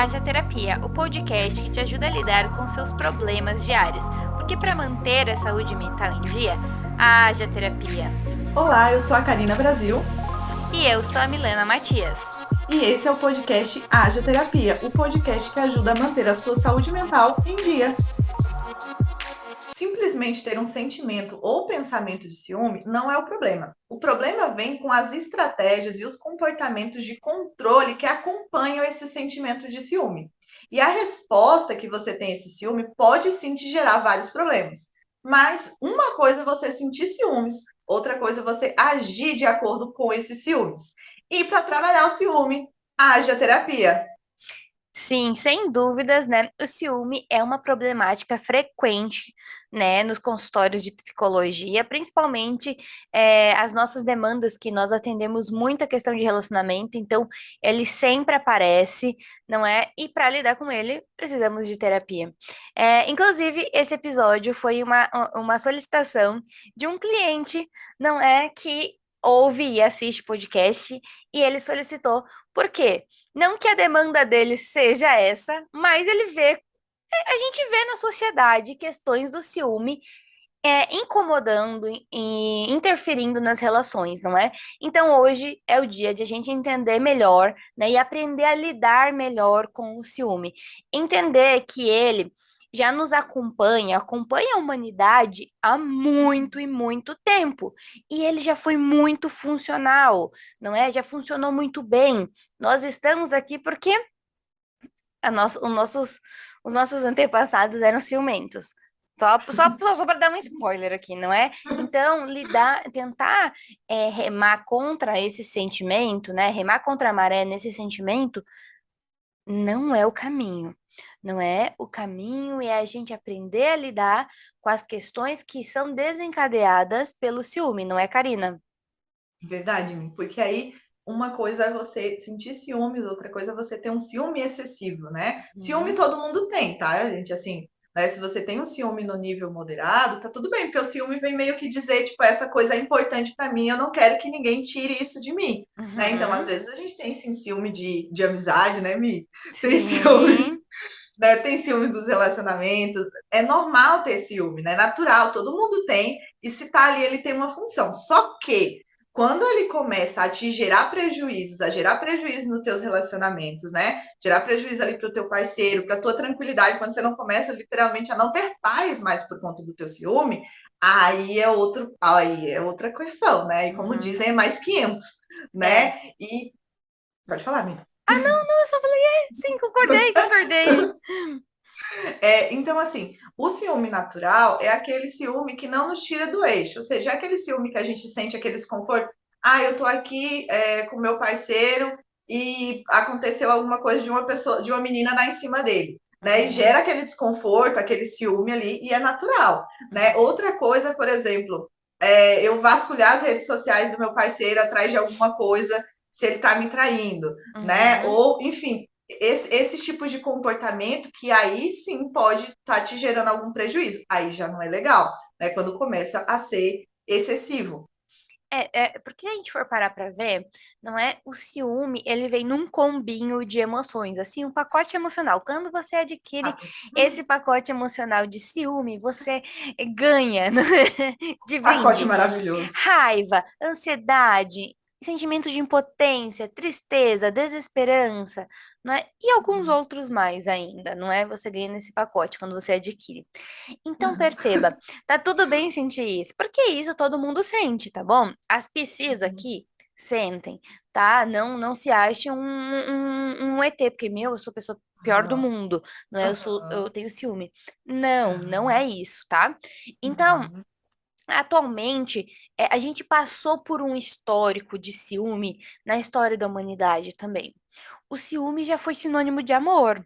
Haja Terapia, o podcast que te ajuda a lidar com seus problemas diários. Porque para manter a saúde mental em dia, haja terapia. Olá, eu sou a Karina Brasil. E eu sou a Milena Matias. E esse é o podcast Haja Terapia, o podcast que ajuda a manter a sua saúde mental em dia. Simplesmente ter um sentimento ou pensamento de ciúme não é o problema. O problema vem com as estratégias e os comportamentos de controle que acompanham esse sentimento de ciúme. E a resposta que você tem a esse ciúme pode sim te gerar vários problemas. Mas uma coisa é você sentir ciúmes, outra coisa é você agir de acordo com esses ciúmes. E para trabalhar o ciúme, haja terapia. Sim, sem dúvidas, né? O ciúme é uma problemática frequente, né, nos consultórios de psicologia, principalmente as nossas demandas, que nós atendemos muita questão de relacionamento, então ele sempre aparece, não é? E para lidar com ele, precisamos de terapia. Inclusive, esse episódio foi uma solicitação de um cliente, não é? Que ouve e assiste podcast, e ele solicitou. Por quê? Não que a demanda dele seja essa, mas a gente vê na sociedade questões do ciúme incomodando e interferindo nas relações, não é? Então hoje é o dia de a gente entender melhor, né, e aprender a lidar melhor com o ciúme. Entender que ele já nos acompanha a humanidade há muito e muito tempo. E ele já foi muito funcional, não é? Já funcionou muito bem. Nós estamos aqui porque os nossos antepassados eram ciumentos. Só para dar um spoiler aqui, não é? Então, tentar remar contra esse sentimento, né? Remar contra a maré nesse sentimento não é o caminho. Não é o caminho, é a gente aprender a lidar com as questões que são desencadeadas pelo ciúme, não é, Karina? Verdade, porque aí uma coisa é você sentir ciúmes, outra coisa é você ter um ciúme excessivo, né? Ciúme Uhum. todo mundo tem, tá, gente? Assim, né? Se você tem um ciúme no nível moderado, tá tudo bem, porque o ciúme vem meio que dizer, tipo, essa coisa é importante pra mim, eu não quero que ninguém tire isso de mim, né? Então, às Uhum. vezes a gente tem sim ciúme de amizade, né, Mi? Tem ciúme, Sim. né? Tem ciúme dos relacionamentos. É normal ter ciúme, né? Natural, todo mundo tem. E se tá ali, ele tem uma função. Só que quando ele começa a te gerar prejuízos, a gerar prejuízo nos teus relacionamentos, né? Gerar prejuízo ali para o teu parceiro, para tua tranquilidade, quando você não começa literalmente a não ter paz mais por conta do teu ciúme, aí é outra questão, né? E como Uhum. dizem, é mais 500, É. né? E pode falar, Mina. Não, eu só falei, sim, concordei. Então, assim, o ciúme natural é aquele ciúme que não nos tira do eixo, ou seja, é aquele ciúme que a gente sente aquele desconforto. Ah, eu tô aqui com meu parceiro e aconteceu alguma coisa de uma pessoa, de uma menina dar em cima dele, né? E Uhum, gera aquele desconforto, aquele ciúme ali, e é natural, né? uhum, Outra coisa, por exemplo, eu vasculhar as redes sociais do meu parceiro atrás de alguma coisa, se ele tá me traindo, né? uhum. Ou, enfim, esses tipos de comportamento que aí sim pode estar te gerando algum prejuízo. Aí já não é legal, né? Quando começa a ser excessivo. Porque se a gente for parar pra ver, não é? O ciúme, ele vem num combinho de emoções, assim, um pacote emocional. Quando você adquire Pato. esse pacote emocional de ciúme, você ganha né? De Pacote brinde maravilhoso. raiva, ansiedade, sentimento de impotência, tristeza, desesperança, não é? E alguns outros mais ainda, não é? Você ganha nesse pacote quando você adquire. Então perceba, tá tudo bem sentir isso, porque isso todo mundo sente, tá bom? As PCs aqui sentem, tá? Não se ache um ET, porque, meu, eu sou a pessoa pior do Aham, mundo, não é? Eu aham, tenho ciúme. Não é aham, isso, tá? Então, uhum, atualmente, a gente passou por um histórico de ciúme na história da humanidade também. O ciúme já foi sinônimo de amor,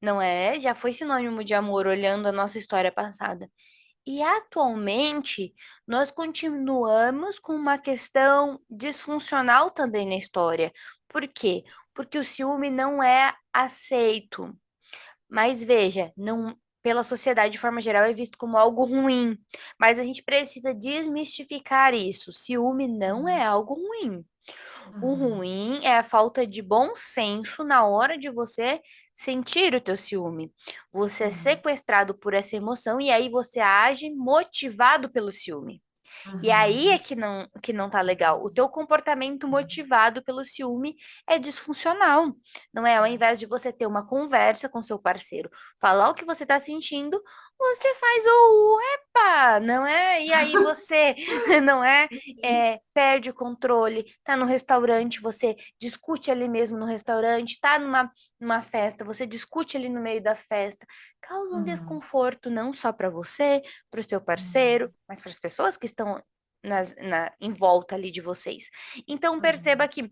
não é? Já foi sinônimo de amor olhando a nossa história passada. E atualmente, nós continuamos com uma questão disfuncional também na história. Por quê? Porque o ciúme não é aceito. Mas veja, não, pela sociedade de forma geral é visto como algo ruim. Mas a gente precisa desmistificar isso. Ciúme não é uhum, algo ruim. O uhum, ruim é a falta de bom senso na hora de você sentir o teu ciúme. Você é Uhum. sequestrado por essa emoção e aí você age motivado pelo ciúme. E aí é Uhum. que não tá legal. O teu comportamento motivado pelo ciúme é disfuncional. Não é? Ao invés de você ter uma conversa com seu parceiro, falar o que você tá sentindo, você faz o epa, não é? E aí você, não é? Perde o controle, tá no restaurante, você discute ali mesmo no restaurante, tá numa festa, você discute ali no meio da festa, causa um Uhum. desconforto não só para você, para o seu parceiro, Uhum. mas para as pessoas que estão em volta ali de vocês. Então perceba Uhum. que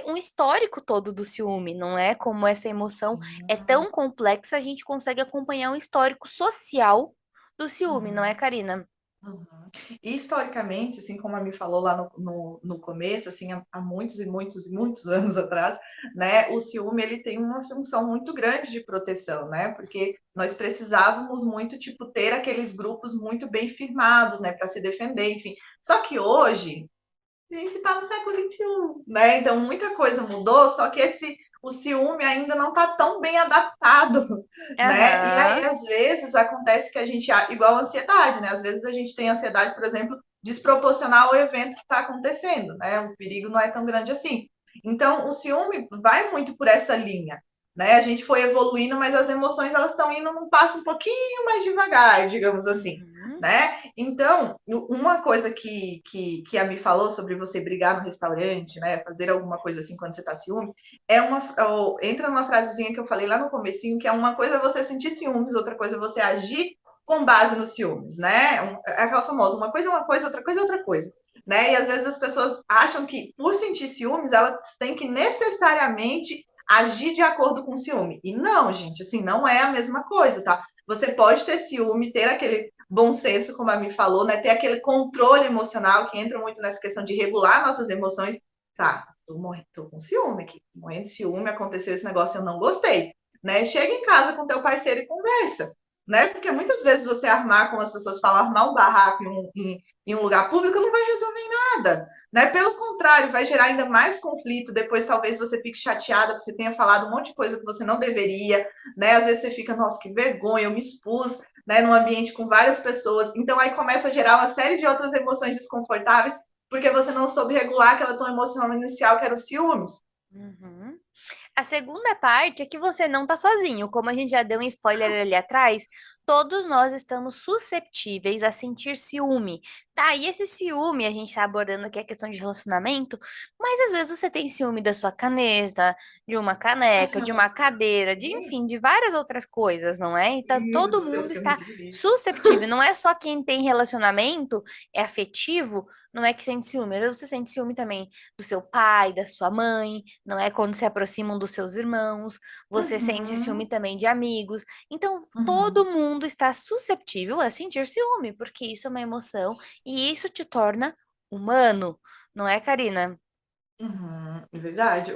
um histórico todo do ciúme, não é? Como essa emoção é Sim. tão complexa, a gente consegue acompanhar um histórico social do ciúme, não é, Uhum. Karina? Uhum. E historicamente, assim como a Mi falou lá no começo, assim, há muitos e muitos e muitos anos atrás, né, o ciúme ele tem uma função muito grande de proteção, né? Porque nós precisávamos muito, tipo, ter aqueles grupos muito bem firmados, né, para se defender, enfim. Só que hoje a gente está no século XXI, né? Então muita coisa mudou, só que o ciúme ainda não está tão bem adaptado, né? E aí, Aham. às vezes, acontece que a gente, igual a ansiedade, né? Às vezes a gente tem ansiedade, por exemplo, desproporcional ao evento que está acontecendo, né? O perigo não é tão grande assim. Então, o ciúme vai muito por essa linha, né? A gente foi evoluindo, mas as emoções elas estão indo num passo um pouquinho mais devagar, digamos assim, Uhum. né? Então, uma coisa que a Mi falou sobre você brigar no restaurante, né? Fazer alguma coisa assim quando você tá ciúme, entra numa frasezinha que eu falei lá no comecinho, que é uma coisa você sentir ciúmes, outra coisa você agir com base nos ciúmes, né? É aquela famosa, uma coisa é uma coisa, outra coisa é outra coisa. Né? E às vezes as pessoas acham que por sentir ciúmes, elas têm que necessariamente agir de acordo com o ciúme. E não, gente, assim, não é a mesma coisa, tá? Você pode ter ciúme, ter aquele bom senso, como a Mi falou, né? Ter aquele controle emocional que entra muito nessa questão de regular nossas emoções. Tá, tô com ciúme aqui, morrendo de ciúme, aconteceu esse negócio, eu não gostei, né? Chega em casa com teu parceiro e conversa, né? Porque muitas vezes você armar, como as pessoas falam, armar um barraco em um lugar público não vai resolver em nada, né? Pelo contrário, vai gerar ainda mais conflito. Depois, talvez você fique chateada porque você tenha falado um monte de coisa que você não deveria, né? Às vezes você fica, nossa, que vergonha, eu me expus, né? Num ambiente com várias pessoas. Então, aí começa a gerar uma série de outras emoções desconfortáveis porque você não soube regular aquela tua emoção inicial, que era o ciúmes. Uhum. A segunda parte é que você não tá sozinho. Como a gente já deu um spoiler ali atrás, todos nós estamos susceptíveis a sentir ciúme. Tá, e esse ciúme, a gente tá abordando aqui a questão de relacionamento, mas às vezes você tem ciúme da sua caneta, de uma caneca, de uma cadeira, de enfim, de várias outras coisas, não é? Então Isso, todo do teu mundo ciúme está de lixo. susceptível. Não é só quem tem relacionamento, é afetivo, não é que sente ciúme. Às vezes você sente ciúme também do seu pai, da sua mãe, não é quando se aproximam dos seus irmãos, você sente ciúme Uhum, também de amigos. Então, todo uhum, mundo está suscetível a sentir ciúme, porque isso é uma emoção e isso te torna humano, não é, Karina? uhum, é verdade.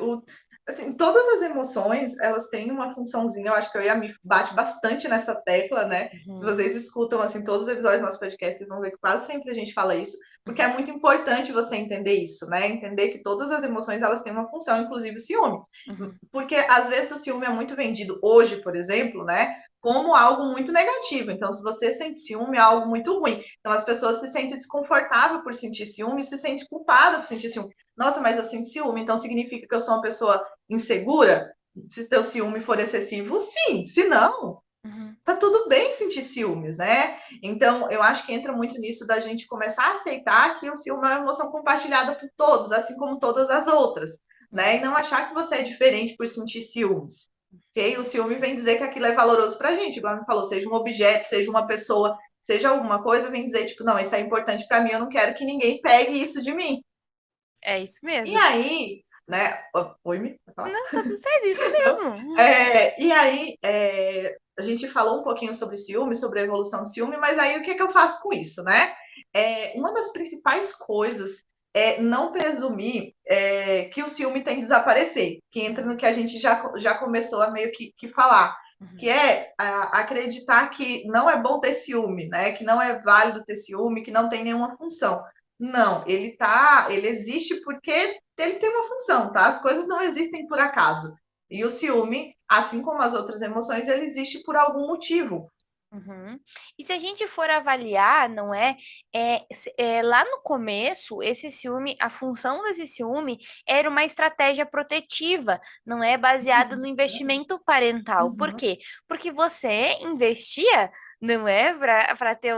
Assim, todas as emoções, elas têm uma funçãozinha, eu acho que eu e a Mi bate bastante nessa tecla, né? Se Uhum, vocês escutam, assim, todos os episódios do nosso podcast, vocês vão ver que quase sempre a gente fala isso, porque é uhum, muito importante você entender isso, né? Entender que todas as emoções, elas têm uma função, inclusive o ciúme. uhum, Porque, às vezes, o ciúme é muito vendido hoje, por exemplo, né? Como algo muito negativo. Então, se você sente ciúme, é algo muito ruim. Então, as pessoas se sentem desconfortáveis por sentir ciúme e se sentem culpadas por sentir ciúme. Nossa, mas eu sinto ciúme, então significa que eu sou uma pessoa insegura? Se teu ciúme for excessivo, sim. Se não, uhum, tá tudo bem sentir ciúmes, né? Então, eu acho que entra muito nisso da gente começar a aceitar que o ciúme é uma emoção compartilhada por todos, assim como todas as outras, né? E uhum. não achar que você é diferente por sentir ciúmes. Ok? O ciúme vem dizer que aquilo é valoroso pra gente, igual me falou, seja um objeto, seja uma pessoa, seja alguma coisa, vem dizer, tipo, não, isso é importante pra mim, eu não quero que ninguém pegue isso de mim. É isso E mesmo. aí, né? Oi, Me? Vai falar? Não, tá tudo certo, isso Não? mesmo. E aí, a gente falou um pouquinho sobre ciúme, sobre a evolução do ciúme, mas aí o que, é que eu faço com isso, né? Uma das principais coisas é não presumir que o ciúme tem que desaparecer, que entra no Uhum, que a gente já começou a meio que falar, que uhum, é acreditar que não é bom ter ciúme, né? Que não é válido ter ciúme, que não tem nenhuma função. Não, ele existe porque ele tem uma função, tá? As coisas não existem por acaso. E o ciúme, assim como as outras emoções, ele existe por algum motivo. Uhum. E se a gente for avaliar, não é, lá no começo, esse ciúme, a função desse ciúme era uma estratégia protetiva, não é baseado no investimento parental. Por Uhum. quê? Porque você investia, não é, para ter,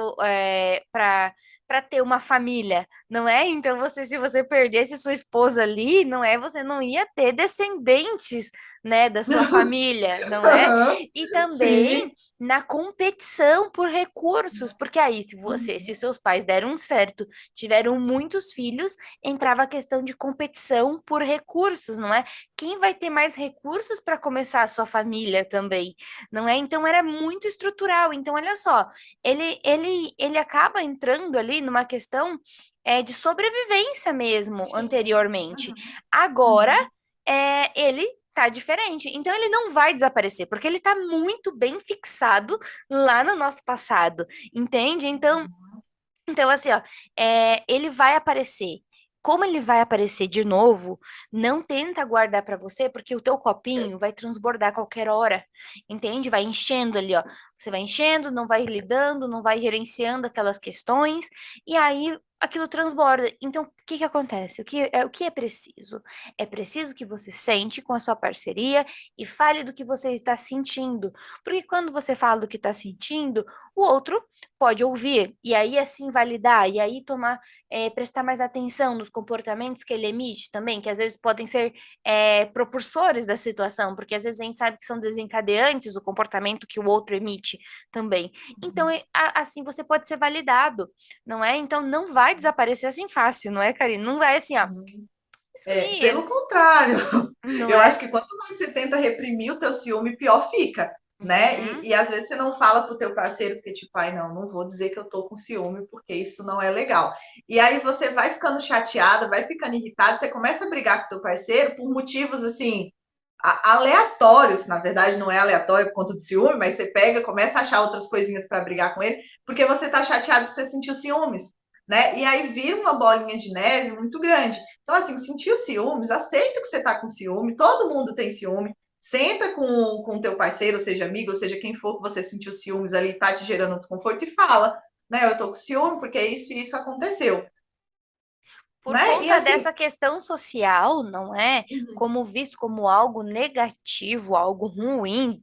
para ter uma família, não é? Então você, se você perdesse sua esposa ali, não é, você não ia ter descendentes, né, da sua família, não é? Uhum. E também Sim. na competição por recursos, porque aí, se Uhum. seus pais deram certo, tiveram muitos filhos, entrava a questão de competição por recursos, não é? Quem vai ter mais recursos para começar a sua família também, não é? Então era muito estrutural. Então, olha só, ele acaba entrando ali numa questão de sobrevivência mesmo, Sim. anteriormente. Uhum. Agora, Uhum. ele tá diferente. Então ele não vai desaparecer, porque ele tá muito bem fixado lá no nosso passado, entende? Então assim, ó, ele vai aparecer. Como ele vai aparecer de novo, não tenta guardar para você, porque o teu copinho vai transbordar a qualquer hora, entende? Vai enchendo ali, ó. Você vai enchendo, não vai lidando, não vai gerenciando aquelas questões, e aí aquilo transborda. Então, o que que acontece? O que é preciso? É preciso que você sente com a sua parceria e fale do que você está sentindo. Porque quando você fala do que está sentindo, o outro pode ouvir, e aí assim validar, e aí prestar mais atenção nos comportamentos que ele emite também, que às vezes podem ser propulsores da situação, porque às vezes a gente sabe que são desencadeantes o comportamento que o outro emite também. Então, assim você pode ser validado, não é? Então não vai desaparecer assim fácil, não é, Karine? Não vai assim, ó, Uhum. sumir, Pelo contrário, não eu acho é? que quanto mais você tenta reprimir o teu ciúme, pior fica, né? Uhum, E às vezes você não fala pro teu parceiro, porque tipo, ai, não vou dizer que eu tô com ciúme, porque isso não é legal. E aí você vai ficando chateada, vai ficando irritada, você começa a brigar com teu parceiro por motivos assim, aleatórios, na verdade não é aleatório por conta do ciúme, mas você pega, começa a achar outras coisinhas para brigar com ele, porque você tá chateado porque você sentiu ciúmes, né? E aí vira uma bolinha de neve muito grande. Então, assim, sentiu ciúmes, aceita que você tá com ciúme, todo mundo tem ciúme, senta com o teu parceiro, seja amigo, ou seja quem for que você sentiu ciúmes ali, tá te gerando desconforto, e fala, né? Eu tô com ciúme porque isso e isso aconteceu, por né? E conta assim, dessa questão social, não é? Como visto como algo negativo, algo ruim,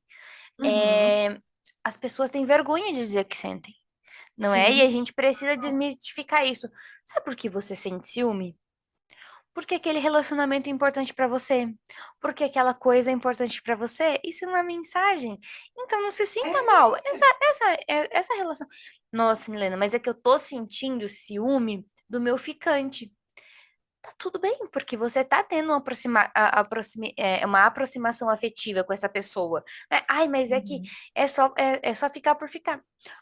uhum, é, as pessoas têm vergonha de dizer que sentem, não é? E a sim, gente precisa desmistificar isso. Sabe por que você sente ciúme? Porque aquele relacionamento é importante para você, porque aquela coisa é importante para você. Isso é uma mensagem. Então não se sinta mal. Essa relação. Nossa, Milena, mas é que eu tô sentindo ciúme do meu ficante. Tá tudo bem, porque você tá tendo uma aproximação afetiva com essa pessoa, né? Ai, mas é que uhum, é só ficar por ficar.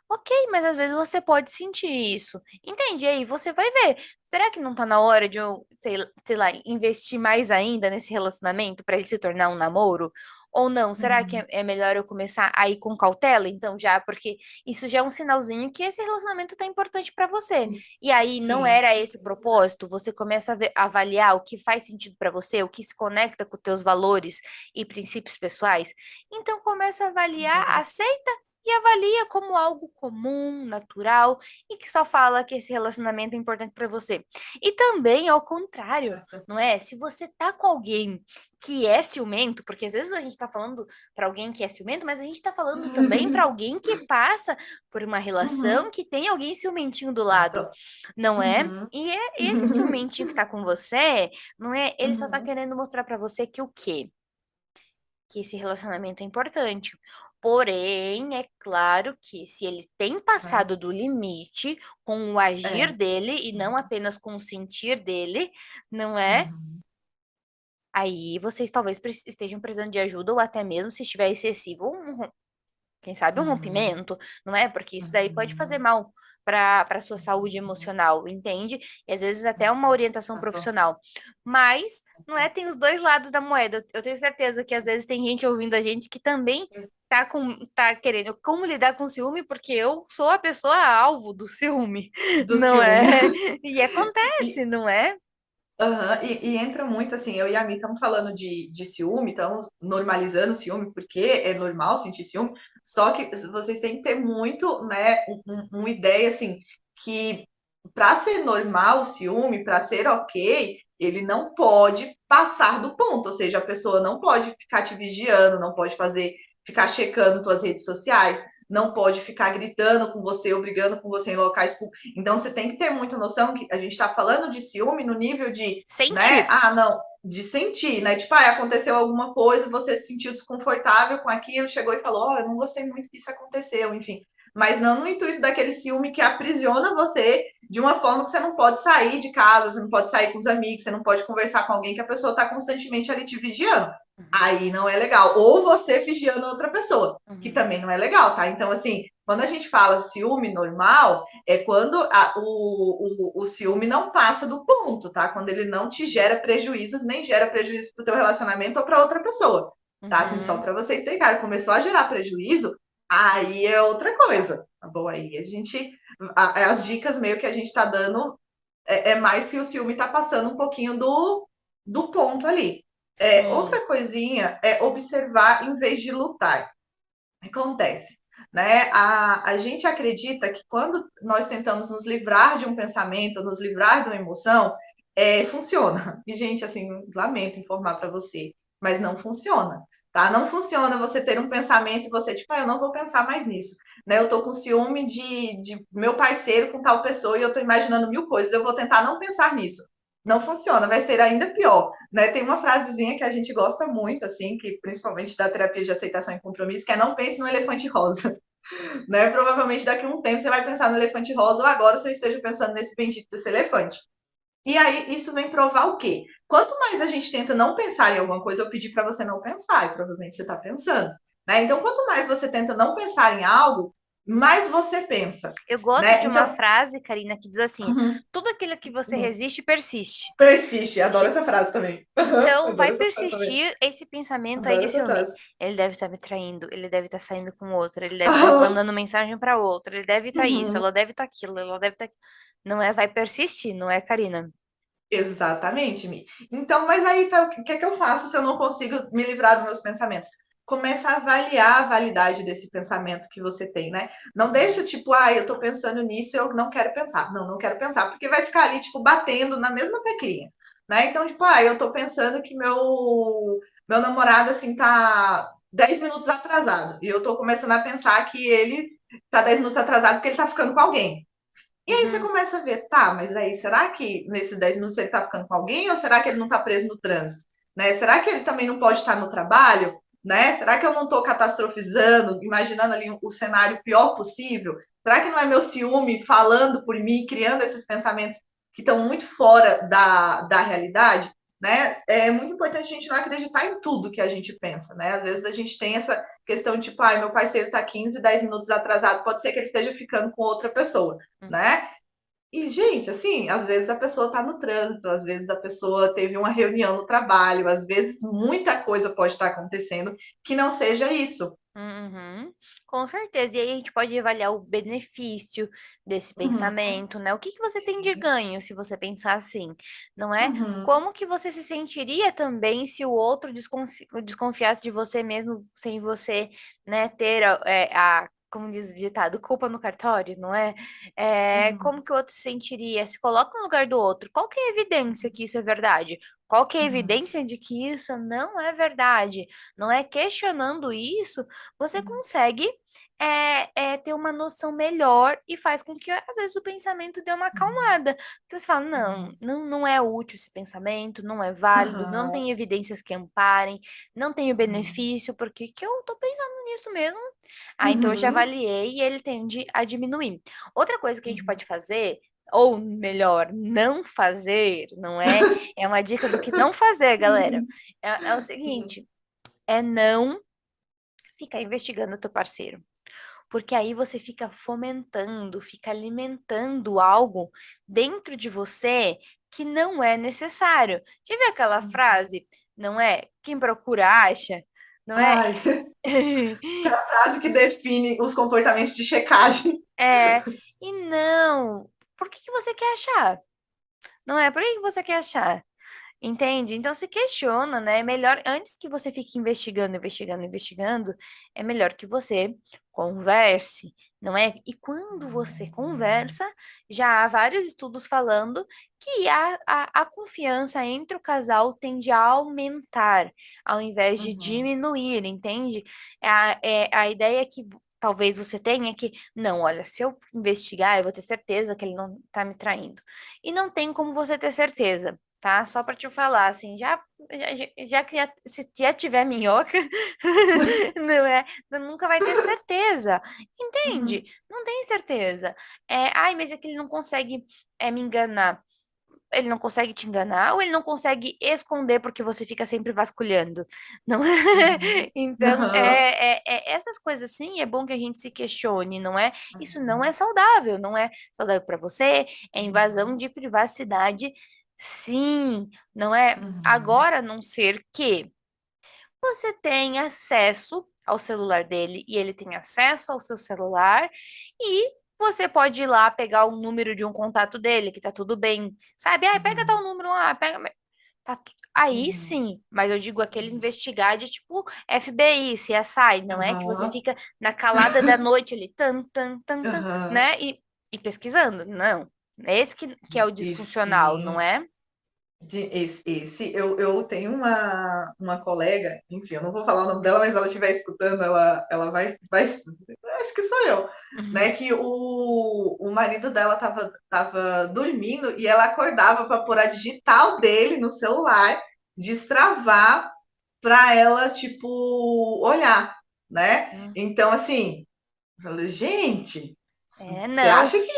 Ok, mas às vezes você pode sentir isso. Entende? E aí você vai ver. Será que não tá na hora de eu, sei lá, investir mais ainda nesse relacionamento para ele se tornar um namoro? Ou não? Será que uhum, é melhor eu começar a ir com cautela, então, já? Porque isso já é um sinalzinho que esse relacionamento tá importante para você. E aí não sim, era esse o propósito, você começa a avaliar o que faz sentido para você, o que se conecta com teus valores e princípios pessoais. Então começa a avaliar, uhum, aceita e avalia como algo comum, natural e que só fala que esse relacionamento é importante para você. E também ao contrário, não é? Se você tá com alguém que é ciumento, porque às vezes a gente tá falando para alguém que é ciumento, mas a gente tá falando também para alguém que passa por uma relação uhum, que tem alguém ciumentinho do lado, exato, não é? uhum, E esse ciumentinho que tá com você, não é? Ele só tá uhum, querendo mostrar pra você que o quê? Que esse relacionamento é importante. Porém, é claro que se ele tem né? passado do limite com o agir É, dele e não apenas com o sentir dele, não é? uhum, Aí vocês talvez estejam precisando de ajuda ou até mesmo se estiver excessivo, quem sabe um uhum, rompimento, não é? Porque isso daí pode fazer uhum, mal para sua saúde emocional, entende? E às vezes até uma orientação exato. profissional. Mas, não é? Tem os dois lados da moeda. Eu tenho certeza que às vezes tem gente ouvindo a gente que também tá querendo como lidar com ciúme, porque eu sou a pessoa alvo do ciúme, Do não ciúme. é? E E, acontece, não é? Aham, e entra muito assim, eu e a Mi estamos falando de ciúme, estamos normalizando o ciúme, porque é normal sentir ciúme, só que vocês têm que ter muito, né, uma ideia assim, que para ser normal o ciúme, para ser ok, ele não pode passar do ponto, ou seja, a pessoa não pode ficar te vigiando, não pode ficar checando tuas redes sociais, não pode ficar gritando com você ou brigando com você em locais públicos. Então você tem que ter muita noção que a gente está falando de ciúme no nível de, né? Sentir. Ah, não, de sentir, né? Tipo, ah, aconteceu alguma coisa, você se sentiu desconfortável com aquilo, chegou e falou, ó, oh, eu não gostei muito que isso aconteceu, enfim. Mas não no intuito daquele ciúme que aprisiona você de uma forma que você não pode sair de casa, você não pode sair com os amigos, você não pode conversar com alguém que a pessoa está constantemente ali te vigiando. Uhum, Aí não é legal. Ou você vigiando outra pessoa, que uhum. também não é legal, tá? Então, assim, quando a gente fala ciúme normal, é quando o ciúme não passa do ponto, tá? Quando ele não te gera prejuízos, nem gera prejuízo pro teu relacionamento ou para outra pessoa, tá? Assim, só Uhum. para você entender, cara, começou a gerar prejuízo, aí é outra coisa, tá bom? Aí a gente, as dicas meio que a gente tá dando é mais se o ciúme tá passando um pouquinho do ponto ali. Sim. Outra coisinha é observar em vez de lutar. Acontece, né? A gente acredita que quando nós tentamos nos livrar de um pensamento, nos livrar de uma emoção, funciona. E, gente, assim, lamento informar para você, mas não funciona, tá? Não funciona você ter um pensamento e você, tipo, ah, eu não vou pensar mais nisso, né? Eu tô com ciúme de meu parceiro com tal pessoa e eu tô imaginando mil coisas, eu vou tentar não pensar nisso. Não funciona, vai ser ainda pior, né? Tem uma frasezinha que a gente gosta muito, assim, que principalmente da terapia de aceitação e compromisso, que é não pense no elefante rosa, né? Provavelmente daqui a um tempo você vai pensar no elefante rosa ou agora você esteja pensando nesse bendito desse elefante. E aí isso vem provar o quê? Quanto mais a gente tenta não pensar em alguma coisa, eu pedi para você não pensar, e provavelmente você está pensando, né? Então, quanto mais você tenta não pensar em algo, mais você pensa, Eu gosto né? de uma Então, frase, Karina, que diz assim: uhum, tudo aquilo que você resiste, persiste. persiste, adoro essa frase também. Então, vai Adoro essa frase também. persistir esse pensamento aí Adoro de essa ciúme. frase. Ele deve estar me traindo, ele deve estar saindo com outra, ele deve estar Ah, mandando mensagem para outra, ele deve estar isso, uhum. ela deve estar aquilo, ela deve estar. Não é, vai persistir, não é, Karina? Exatamente, Mi. Então, mas aí tá, o que é que eu faço se eu não consigo me livrar dos meus pensamentos? Começa a avaliar a validade desse pensamento que você tem, né? Não deixa tipo, ah, eu tô pensando nisso, eu não quero pensar. Não, não quero pensar, porque vai ficar ali, tipo, batendo na mesma teclinha, né? Então, tipo, ah, eu tô pensando que meu namorado, assim, tá 10 minutos atrasado. E eu tô começando a pensar que ele tá 10 minutos atrasado porque ele tá ficando com alguém. E aí você Uhum, começa a ver, tá, mas aí será que nesses 10 minutos ele tá ficando com alguém ou será que ele não tá preso no trânsito? Né? Será que ele também não pode estar no trabalho? Né? Será que eu não estou catastrofizando, imaginando ali o cenário pior possível? Será que não é meu ciúme falando por mim, criando esses pensamentos que estão muito fora da realidade? Né? É muito importante a gente não acreditar em tudo que a gente pensa, né? Às vezes a gente tem essa questão de tipo, ai, meu parceiro está 15, 10 minutos atrasado, pode ser que ele esteja ficando com outra pessoa, uhum. né? E, gente, assim, às vezes a pessoa está no trânsito, às vezes a pessoa teve uma reunião no trabalho, às vezes muita coisa pode estar acontecendo que não seja isso. Uhum, com certeza. E aí a gente pode avaliar o benefício desse Uhum, pensamento, né? O que que você tem de ganho se você pensar assim, não é? uhum, Como que você se sentiria também se o outro desconfiasse de você mesmo sem você, né, ter como diz o ditado, culpa no cartório, não é? Como uhum, que o outro se sentiria? Se coloca no lugar do outro. Qual que é a evidência que isso é verdade? Qual que é a uhum, evidência de que isso não é verdade? Não é questionando isso você consegue ter uma noção melhor e faz com que, às vezes, o pensamento dê uma acalmada. Porque você fala, não, uhum, não, não é útil esse pensamento, não é válido, não uhum, tem evidências que amparem, não tem o uhum, benefício, porque que eu tô pensando nisso mesmo. Ah, então eu já uhum, avaliei e ele tende a diminuir. Outra coisa que a gente pode fazer, ou melhor, não fazer, não é? É uma dica do que não fazer, galera. uhum, É o seguinte, é não ficar investigando o teu parceiro. Porque aí você fica fomentando, fica alimentando algo dentro de você que não é necessário. Já viu aquela uhum. frase, não é? Quem procura acha, não é? Ai, que é a frase que define os comportamentos de checagem. É, e não. Por que que você quer achar? Não é? Por que que você quer achar? Entende? Então se questiona, né? É melhor, antes que você fique investigando, investigando, investigando, é melhor que você converse, não é? E quando você conversa, já há vários estudos falando que a confiança entre o casal tende a aumentar, ao invés de Uhum, diminuir, entende? A ideia que talvez você tenha é que, não, olha, se eu investigar, eu vou ter certeza que ele não está me traindo. E não tem como você ter certeza, tá? Só para te falar, assim, já que se já tiver minhoca, não é? Tu nunca vai ter certeza, entende? uhum, Não tem certeza. Ai, mas é que ele não consegue me enganar. Ele não consegue te enganar ou ele não consegue esconder porque você fica sempre vasculhando, não é? uhum, Então, aham, essas coisas assim, é bom que a gente se questione, não é? Isso não é uhum, saudável, não é saudável para você, é invasão uhum, de privacidade, sim, não é? uhum, Agora, a não ser que você tem acesso ao celular dele e ele tem acesso ao seu celular e você pode ir lá pegar o número de um contato dele, que tá tudo bem, sabe? Ah, pega tal uhum, número lá, pega. Aí uhum, sim, mas eu digo aquele uhum, investigar de tipo FBI, CSI, não é? Que você aham, fica na calada da noite ali, tan, tan, tan, tan, aham. né? E pesquisando. Não. É esse que é o E disfuncional, não sim, é? eu tenho uma colega, enfim, eu não vou falar o nome dela, mas ela estiver escutando, ela vai, acho que sou eu, Uhum. né? Que o marido dela tava dormindo e ela acordava para pôr a digital dele no celular, destravar para ela, tipo, olhar, né? Hum. Então, assim, eu falei, gente, você Não. acha que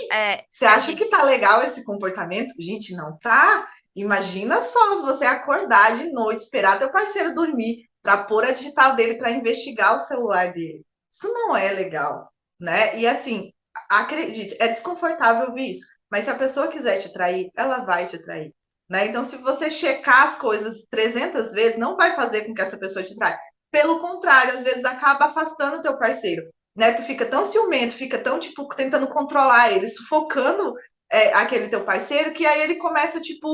você A acha que gente. tá legal esse comportamento? Gente, não tá. Imagina só você acordar de noite, esperar teu parceiro dormir para pôr a digital dele para investigar o celular dele. Isso não é legal, né? E assim, acredite, é desconfortável ver isso, mas se a pessoa quiser te trair, ela vai te trair, né? Então, se você checar as coisas 300 vezes, não vai fazer com que essa pessoa te traia. Pelo contrário, às vezes acaba afastando o teu parceiro, né? Tu fica tão ciumento, fica tão, tipo, tentando controlar ele, sufocando aquele teu parceiro, que aí ele começa, tipo,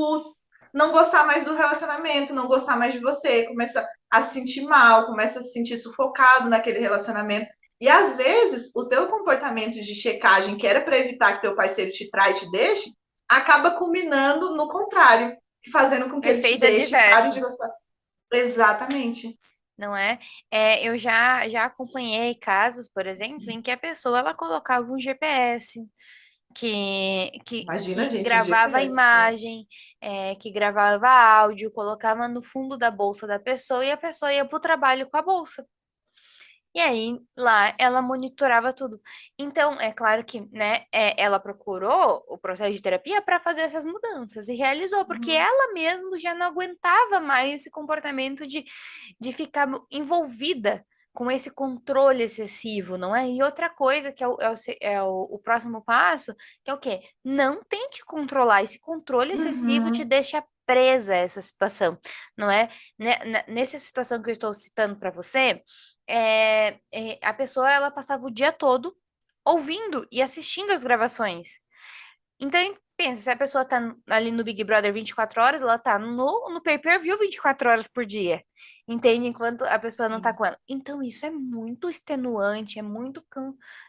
não gostar mais do relacionamento, não gostar mais de você, começa a se sentir mal, começa a se sentir sufocado naquele relacionamento. E às vezes, o teu comportamento de checagem, que era para evitar que teu parceiro te trai e te deixe, acaba culminando no contrário, fazendo com que ele te Efeito deixe, pare de adverso, gostar. Exatamente. não é? Eu já acompanhei casos, por exemplo, em que a pessoa ela colocava um GPS Imagina, que gente, um gravava a GPS. imagem, que gravava áudio, colocava no fundo da bolsa da pessoa e a pessoa ia para o trabalho com a bolsa. E aí, lá, ela monitorava tudo. Então, é claro que, né, ela procurou o processo de terapia para fazer essas mudanças e realizou, porque Uhum, ela mesma já não aguentava mais esse comportamento de ficar envolvida com esse controle excessivo, não é? E outra coisa que é o próximo passo, que é o quê? Não tente controlar. Esse controle excessivo te uhum, deixa presa a essa situação, não é? Nessa situação que eu estou citando para você, a pessoa ela passava o dia todo ouvindo e assistindo as gravações. Então, pensa, se a pessoa tá ali no Big Brother 24 horas, ela tá no pay-per-view 24 horas por dia. Entende? Enquanto a pessoa não tá sim. com ela. Então, isso é muito extenuante, é muito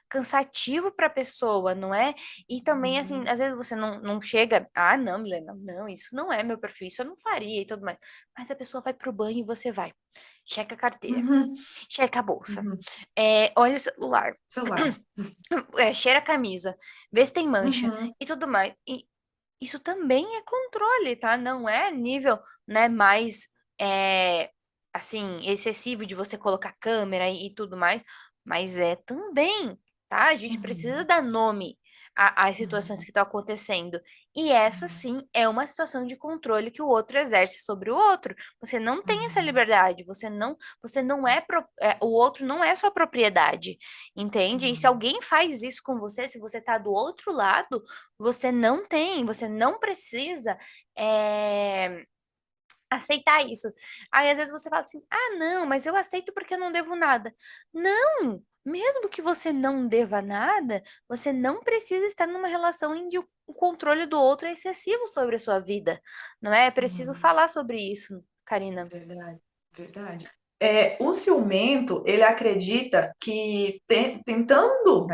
cansativo pra pessoa, não é? E também, assim, Uhum, às vezes você não chega, não, Milena, não, isso não é meu perfil, isso eu não faria e tudo mais. Mas a pessoa vai pro banho e você vai. Checa a carteira, uhum, checa a bolsa, uhum. olha o celular, Celular. cheira a camisa, vê se tem mancha Uhum, e tudo mais. E isso também é controle, tá? Não é nível, né, mais, é, assim, excessivo de você colocar câmera e tudo mais, mas é também, tá? A gente precisa uhum, dar nome às situações uhum, que estão acontecendo. E essa, sim, é uma situação de controle que o outro exerce sobre o outro. Você não tem essa uhum, liberdade, você não o outro não é sua propriedade, entende? E se uhum, alguém faz isso com você, se você tá do outro lado, você não precisa é, aceitar isso. Aí às vezes você fala assim: não, mas eu aceito porque eu não devo nada. Não! mesmo que você não deva nada, você não precisa estar numa relação onde o controle do outro é excessivo sobre a sua vida, não é? É preciso Uhum. falar sobre isso, Karina. Verdade, verdade. O ciumento, ele acredita que tentando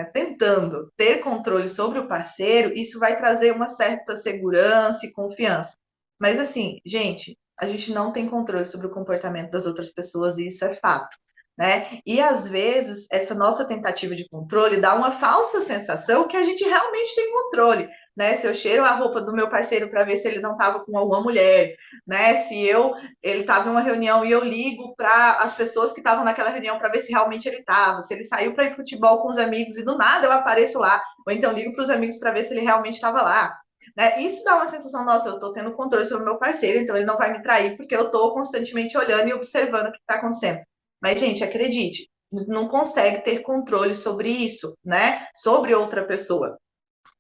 ter controle sobre o parceiro, isso vai trazer uma certa segurança e confiança. Mas assim, gente, a gente não tem controle sobre o comportamento das outras pessoas e isso é fato, né? E às vezes essa nossa tentativa de controle dá uma falsa sensação que a gente realmente tem controle, né? Se eu cheiro a roupa do meu parceiro para ver se ele não estava com alguma mulher, né? Se ele estava em uma reunião e eu ligo para as pessoas que estavam naquela reunião para ver se realmente ele estava, se ele saiu para ir futebol com os amigos e do nada eu apareço lá, ou então ligo para os amigos para ver se ele realmente estava lá. Né? Isso dá uma sensação, nossa, eu estou tendo controle sobre o meu parceiro, então ele não vai me trair porque eu estou constantemente olhando e observando o que está acontecendo. Mas, gente, acredite, não consegue ter controle sobre isso, né? Sobre outra pessoa.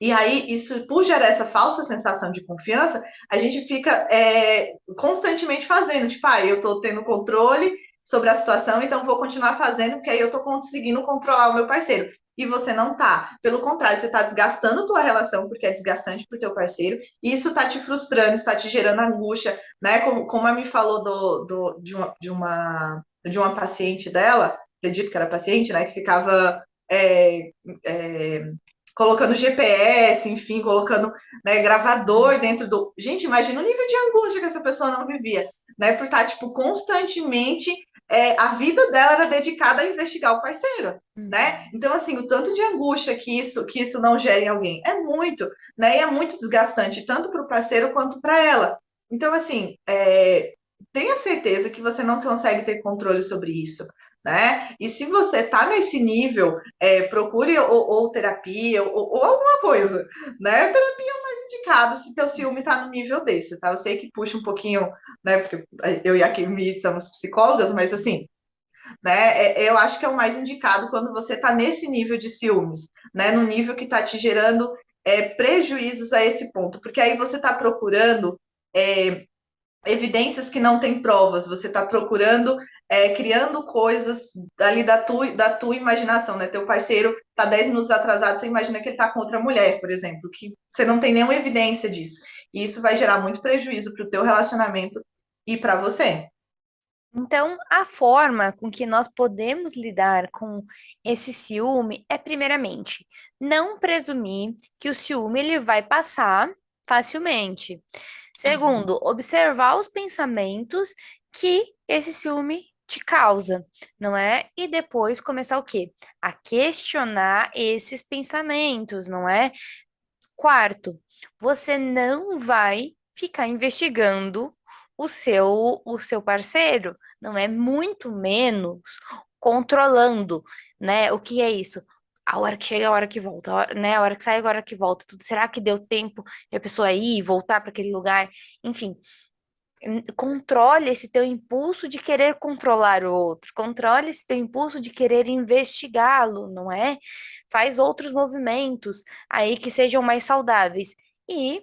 E aí, isso, por gerar essa falsa sensação de confiança, a gente fica constantemente fazendo, tipo, eu tô tendo controle sobre a situação, então vou continuar fazendo, porque aí eu tô conseguindo controlar o meu parceiro. E você não tá. Pelo contrário, você tá desgastando a tua relação, porque é desgastante pro teu parceiro, e isso tá te frustrando, está te gerando angústia, né? Como a me falou de uma paciente dela, acredito que era paciente, né? Que ficava é, é, colocando GPS, enfim, colocando, né, gravador dentro do. Gente, imagina o nível de angústia que essa pessoa não vivia, né? Por estar, tipo, constantemente. A vida dela era dedicada a investigar o parceiro, né? Uhum. Então, assim, o tanto de angústia que isso não gera em alguém é muito, né? E é muito desgastante, tanto para o parceiro quanto para ela. Então, assim, tenha certeza que você não consegue ter controle sobre isso, né? E se você está nesse nível, procure ou terapia ou alguma coisa, né? Terapia é o mais indicado se teu ciúme está no nível desse, tá? Eu sei que puxa um pouquinho, né? Porque eu e a Kimi somos psicólogas, mas assim, né? Eu acho que é o mais indicado quando você está nesse nível de ciúmes, né? No nível que está te gerando prejuízos a esse ponto, porque aí você está procurando evidências que não têm provas, você está procurando, criando coisas ali da tua imaginação, né? Teu parceiro está 10 minutos atrasado, você imagina que ele está com outra mulher, por exemplo, que você não tem nenhuma evidência disso. E isso vai gerar muito prejuízo para o teu relacionamento e para você. Então, a forma com que nós podemos lidar com esse ciúme é, primeiramente, não presumir que o ciúme ele vai passar facilmente. Uhum. Segundo, observar os pensamentos que esse ciúme te causa, não é? E depois começar o quê? A questionar esses pensamentos, não é? Quarto, você não vai ficar investigando o seu parceiro, não é muito menos controlando, né? O que é isso? A hora que chega, a hora que volta, né? A hora que sai, a hora que volta, tudo. Será que deu tempo de a pessoa ir e voltar para aquele lugar? Enfim, controle esse teu impulso de querer controlar o outro, controle esse teu impulso de querer investigá-lo, não é? Faz outros movimentos aí que sejam mais saudáveis. E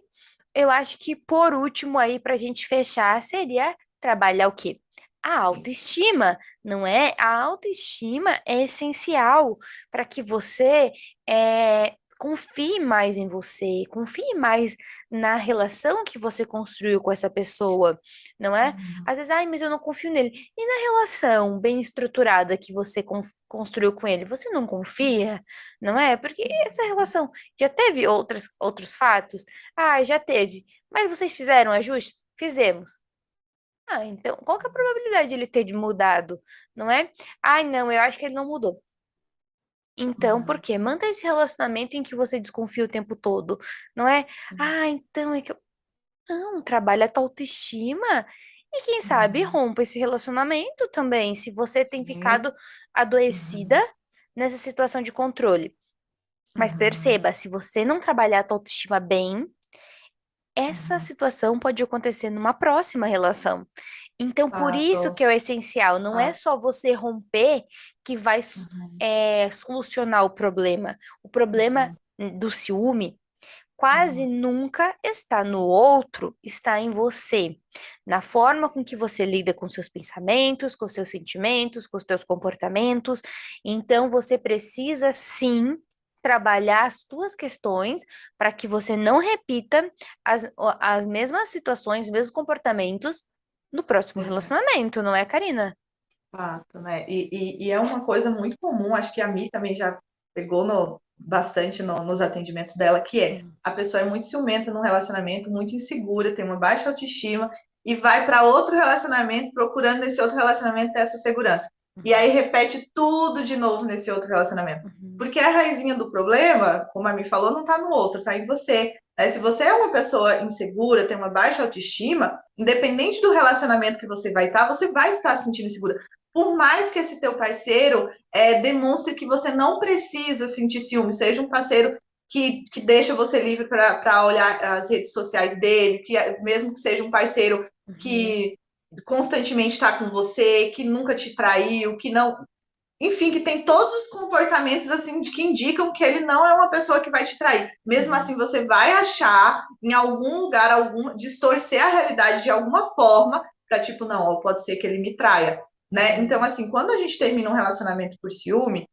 eu acho que por último aí para a gente fechar seria trabalhar o quê? A autoestima, não é? A autoestima é essencial para que você confie mais em você, confie mais na relação que você construiu com essa pessoa, não é? Uhum. Às vezes, ai, mas eu não confio nele. E na relação bem estruturada que você construiu com ele, você não confia, não é? Porque essa relação já teve outros fatos? Ah, já teve. Mas vocês fizeram ajustes? Fizemos. Ah, então, qual que é a probabilidade de ele ter mudado, não é? Ai, não, eu acho que ele não mudou. Então, por Uhum. quê? Manter esse relacionamento em que você desconfia o tempo todo, não é? Ah, então é que não, trabalha a tua autoestima e quem sabe Uhum. rompa esse relacionamento também, se você tem Sim. ficado adoecida Uhum. nessa situação de controle. Mas Uhum. perceba, se você não trabalhar a tua autoestima bem, essa Uhum. situação pode acontecer numa próxima relação. Então, por isso Fato, que é o essencial, não é fato. só você romper que vai Uhum. solucionar o problema. O problema Uhum. do ciúme quase nunca está no outro, está em você, na forma com que você lida com seus pensamentos, com seus sentimentos, com os seus comportamentos. Então, você precisa sim trabalhar as tuas questões para que você não repita as mesmas situações, os mesmos comportamentos no próximo Exato. relacionamento, não é, Karina? Fato, né? E é uma coisa muito comum, acho que a Mi também já pegou bastante nos atendimentos dela, que é Hum. a pessoa é muito ciumenta num relacionamento, muito insegura, tem uma baixa autoestima e vai para outro relacionamento procurando nesse outro relacionamento ter essa segurança. E aí repete tudo de novo nesse outro relacionamento. Uhum. Porque a raizinha do problema, como a Mi falou, não está no outro, está em você. Né? Se você é uma pessoa insegura, tem uma baixa autoestima, independente do relacionamento que você vai estar se sentindo insegura. Por mais que esse teu parceiro demonstre que você não precisa sentir ciúme, seja um parceiro que deixa você livre para olhar as redes sociais dele, que mesmo que seja um parceiro Uhum. que constantemente está com você, que nunca te traiu, que não, enfim, que tem todos os comportamentos assim de que indicam que ele não é uma pessoa que vai te trair. Mesmo Uhum. assim, você vai achar em algum lugar distorcer a realidade de alguma forma para tipo, não, ó, pode ser que ele me traia, né? Então, Uhum. assim, quando a gente termina um relacionamento por ciúme,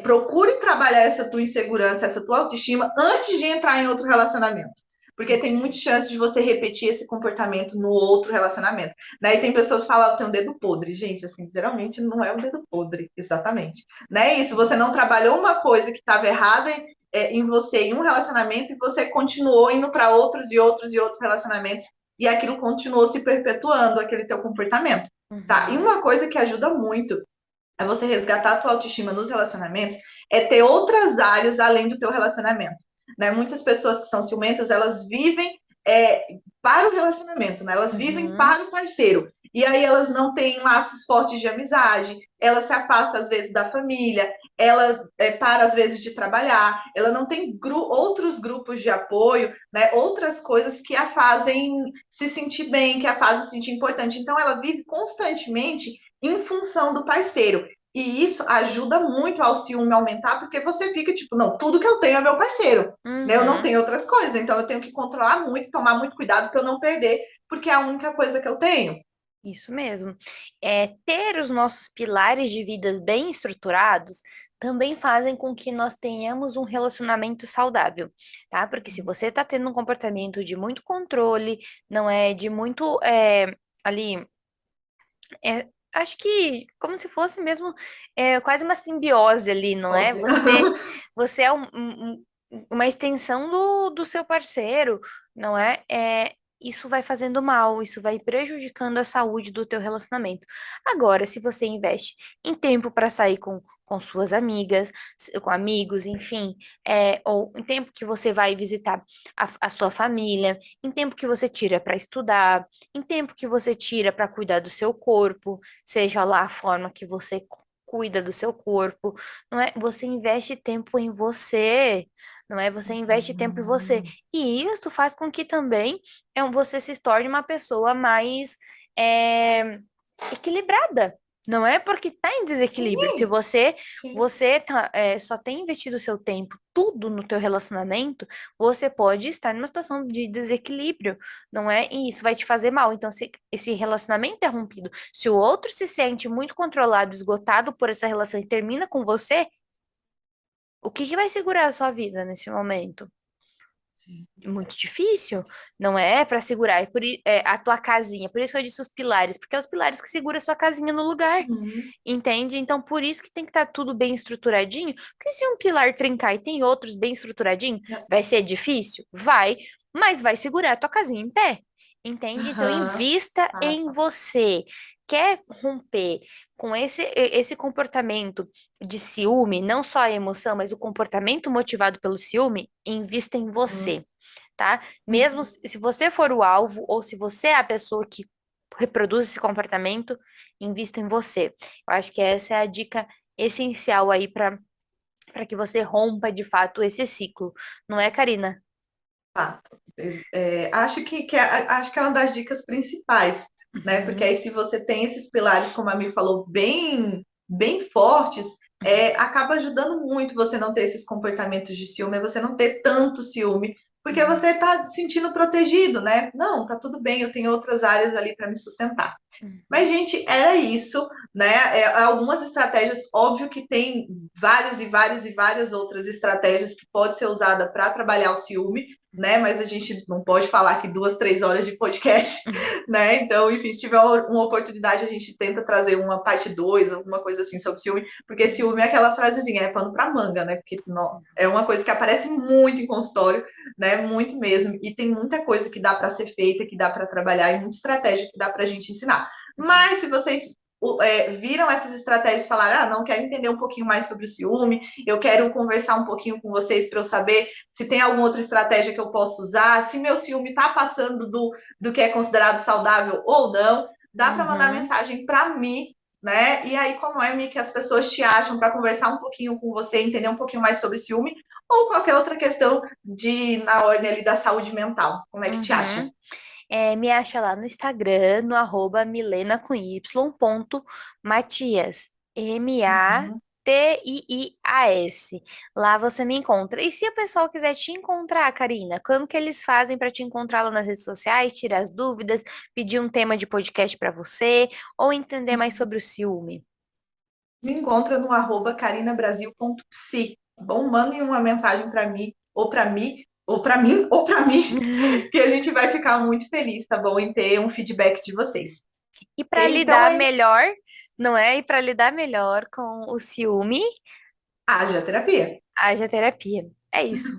procure trabalhar essa tua insegurança, essa tua autoestima antes de entrar em outro relacionamento. Porque tem Isso. muita chance de você repetir esse comportamento no outro relacionamento. Né? E tem pessoas que falam que tem um dedo podre. Gente, assim, geralmente não é um dedo podre, exatamente. Né? Isso, você não trabalhou uma coisa que estava errada em você em um relacionamento e você continuou indo para outros e outros e outros relacionamentos e aquilo continuou se perpetuando, aquele teu comportamento. Tá? E Uhum. uma coisa que ajuda muito é você resgatar a tua autoestima nos relacionamentos, é ter outras áreas além do teu relacionamento. Né? Muitas pessoas que são ciumentas, elas vivem para o relacionamento, né? Elas vivem Uhum. para o parceiro. E aí elas não têm laços fortes de amizade, ela se afasta às vezes da família, ela para às vezes de trabalhar, ela não tem outros grupos de apoio, né? Outras coisas que a fazem se sentir bem, que a fazem se sentir importante. Então ela vive constantemente em função do parceiro. E isso ajuda muito ao ciúme aumentar, porque você fica tipo, não, tudo que eu tenho é meu parceiro, né? Eu não Uhum. tenho outras coisas, então eu tenho que controlar muito, tomar muito cuidado para eu não perder, porque é a única coisa que eu tenho. Isso mesmo. Ter os nossos pilares de vidas bem estruturados também fazem com que nós tenhamos um relacionamento saudável, tá? Porque se você está tendo um comportamento de muito controle, não é de muito ali, acho que como se fosse mesmo quase uma simbiose ali, não é? Óbvio. Você é uma extensão do seu parceiro, não é? Isso vai fazendo mal, isso vai prejudicando a saúde do teu relacionamento. Agora, se você investe em tempo para sair com suas amigas, com amigos, enfim, ou em tempo que você vai visitar a sua família, em tempo que você tira para estudar, em tempo que você tira para cuidar do seu corpo, seja lá a forma que você cuida do seu corpo, não é? Você investe tempo em você, não é? Você investe tempo em você. E isso faz com que também você se torne uma pessoa mais é, equilibrada. Não é porque está em desequilíbrio. Se Sim, você sim. você só tem investido o seu tempo tudo no teu relacionamento, você pode estar numa situação de desequilíbrio, não é? E isso vai te fazer mal. Então, se esse relacionamento é rompido, se o outro se sente muito controlado, esgotado por essa relação e termina com você, o que que vai segurar a sua vida nesse momento? Sim. Muito difícil, não é para segurar, a tua casinha, por isso que eu disse os pilares, porque é os pilares que seguram a sua casinha no lugar, Uhum. entende? Então, por isso que tem que estar tudo bem estruturadinho, porque se um pilar trincar e tem outros bem estruturadinho, vai ser difícil? Vai, mas vai segurar a tua casinha em pé, entende? Então, Aham. invista em Fato. você. Quer romper com esse comportamento de ciúme, não só a emoção, mas o comportamento motivado pelo ciúme, invista em Uhum. você, tá? Mesmo Uhum. se você for o alvo ou se você é a pessoa que reproduz esse comportamento, invista em você. Eu acho que essa é a dica essencial aí para que você rompa de fato esse ciclo, não é, Karina? Fato. Acho que é uma das dicas principais, né? Porque Uhum. aí, se você tem esses pilares, como a Mi falou, bem, bem fortes, acaba ajudando muito você não ter esses comportamentos de ciúme, é você não ter tanto ciúme, porque Uhum, você está se sentindo protegido, né? Não, tá tudo bem, eu tenho outras áreas ali para me sustentar. uhum, Mas, gente, era isso, né? Algumas estratégias, óbvio que tem várias e várias e várias outras estratégias que pode ser usada para trabalhar o ciúme, né? Mas a gente não pode falar aqui 2, 3 horas de podcast, né? Então, enfim, se tiver uma oportunidade, a gente tenta trazer uma parte 2, alguma coisa assim sobre ciúme, porque ciúme é aquela frasezinha, é pano para manga, né? Porque não, é uma coisa que aparece muito em consultório, né? Muito mesmo, e tem muita coisa que dá para ser feita, que dá para trabalhar, e muita estratégia que dá para a gente ensinar. Mas se vocês viram essas estratégias e falaram, não, quero entender um pouquinho mais sobre o ciúme, eu quero conversar um pouquinho com vocês para eu saber se tem alguma outra estratégia que eu posso usar, se meu ciúme está passando do que é considerado saudável ou não, dá para mandar uhum. mensagem para mim, né? E aí, como é, Mi, que as pessoas te acham para conversar um pouquinho com você, entender um pouquinho mais sobre ciúme, ou qualquer outra questão na ordem ali da saúde mental. Como é que te acha? Uhum. Me acha lá no Instagram, no arroba Milena com Y, ponto Matias. Uhum. Matiias. Lá você me encontra. E se o pessoal quiser te encontrar, Karina, como que eles fazem para te encontrar lá nas redes sociais, tirar as dúvidas, pedir um tema de podcast para você ou entender mais sobre o ciúme? Me encontra no arroba carinabrasil.psi, tá bom? Mandem uma mensagem para mim, ou para mim, ou para mim, ou para mim, que a gente vai ficar muito feliz, tá bom? Em ter um feedback de vocês. E para Ok? Então lidar é isso. melhor, não é? E para lidar melhor com o ciúme, Haja terapia. haja terapia. É isso.